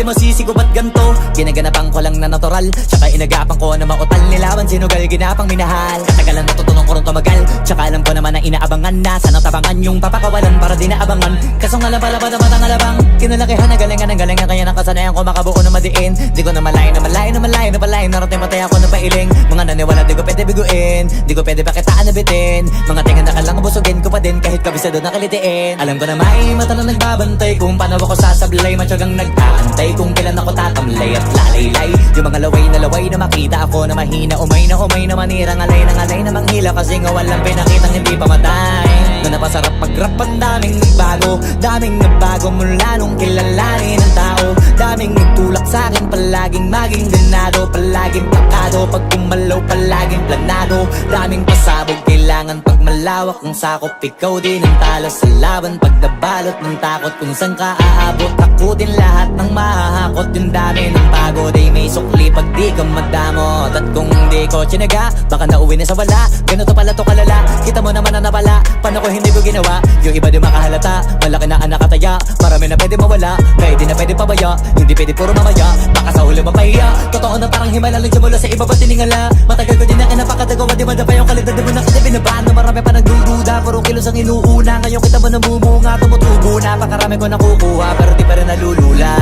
masisi ko ba't ganto? Ginaganapan ko lang na natural, tsaka inagapan ko na mautal. Nilaban sinugal, ginapang minahal. Katagalan natutunan ko rin tumagal, tsaka alam ko naman na inaabangan na. Sana tabangan yung papakawalan para di naabangan. Kaso nga lang pala dapat ang alabang kinalakihan na galingan ng galingan. Kaya nakasanayan ko makabuo na madiin. Di ko na malayo na malayo na malayo na palayo. Narating patay ako na pailing. Mga naniwala di ko pwede biguin, di ko pwede pakitaan na bitin. Mga tinga na kalang busugin ko pa din kahit kabisado na kalitiin. Alam ko na may mata na nagbabantay kung paano ako sasablay. Matyagang nag-aantay kung kailan ako tatamlay at lalaylay. Yung mga laway na makita ako na mahina. Umay na manirang alay na manghila. Kasi nga walang pinakitang hindi pamatay. Na napasarap mag-rap ang daming nagbago. Daming nagbago mula nung kilalanin ng tao. Daming nagtulak sa'kin palaging maging ganado. Palaging plakado pag kumalaw palaging planado. Daming pasabog kailangan pag malawak ang sakop. Ikaw din ang talo sa laban pag nabalot ng takot. Kung saan ka aabot ako din lahat ng mahahakot. Yung dami ng pagod ay may sukli pag di ka madamot. At kung hindi ko tsinaga baka nauwi na sa wala. Ganito pala to kalala, kita mo naman na napala. Paano ko hindi ko ginawa, yung iba di makahalata. Malaki na anak kataya, marami na pwede mawala. Kaya di na pwede pabaya, hindi pwede puro mamaya. Baka sa huli mapahiya, totoo na parang himala lang mula sa iba ba tiningala. Matagal ko din na kinapakatagawa, di madapa yung kalidad. Di mo na kasi binabahan na marami pa nagdududa. Puro kilos ang inuuna, ngayon kita mo namumunga. Tumutubo na, pakarami ko nakukuha. Pero di pa rin nalulula.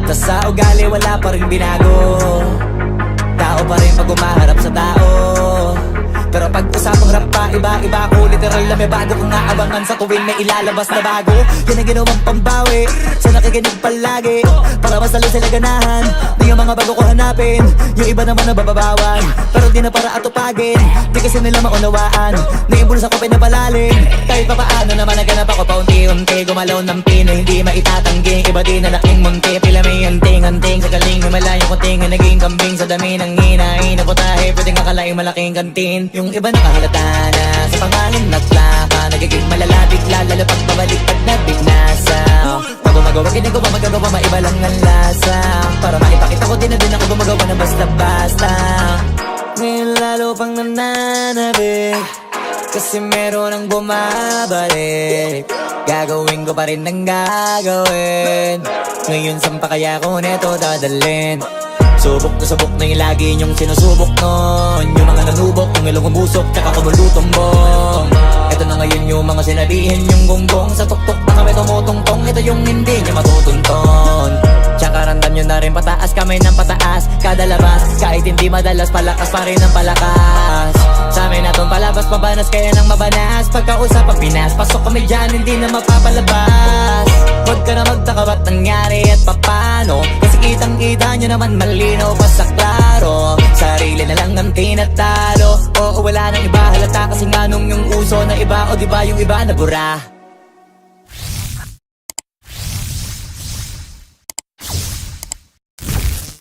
Tas sa ugali wala pa rin binago. Tao pa rin pag umaharap sa tao. Pero pag usapang rap pa, iba-iba ko. Literal na may bago kong naabangan sa tuwing may ilalabas na bago. Yan ang ginawang pambawi sa nakikinig palagi, para mas lalo sila ganahan. Di yung mga bago ko hanapin, yung iba naman nabababawan. Pero di na para atupagin, di kasi nila maunawaan. Naimbulsa ko pinapalalim, kahit pa paano naman naganap ako paunti-unti. Gumalaw ng pino, hindi maitatanggi. Iba din na laking munti, pila may anting-anting. Sa galing may malayong kunting, naging kambing sa dami ng hinahin. Naputahe, pwedeng akalaing malaking kantin. Yung iba nakahalata na sa pangalan at plaka. Nagiging malala bigla, lalo pag babalik pag nabignasa. Pag gumagawa, ginagawa, magagawa, maiba lang ang lasa. Para maipakita ko din na din ako gumagawa na basta-basta. Ngayon lalo pang nananabik, kasi meron ang bumabalik. Gagawin ko pa rin ang gagawin. Ngayon saan pa kaya ko neto dadalhin? Subok na yung lagi niyong sinusubok nun. Yung mga nanubok, yung ilong umusok, tsaka kumulutong bong. Ito na ngayon yung mga sinabihin yung gonggong. Sa tuktok na kami tumutungtong, ito yung hindi niya matutunton. Tsaka randam nyo na rin pataas, kamay ng pataas. Kada labas, kahit hindi madalas, palakas pa rin ang palakas. Sa amin na tong palabas, mabanas kaya nang mabanas. Pagkausap ang Pinas, pasok kami dyan, hindi na mapapalabas. Huwag ka na magtaka ba't nangyari at papano, kasi kitang-kita nyo naman malinaw pa sa klaro. Sarili na lang ang tinatalo, oo wala nang iba halata. Kasi nga nung yung uso na iba, o diba yung iba nabura.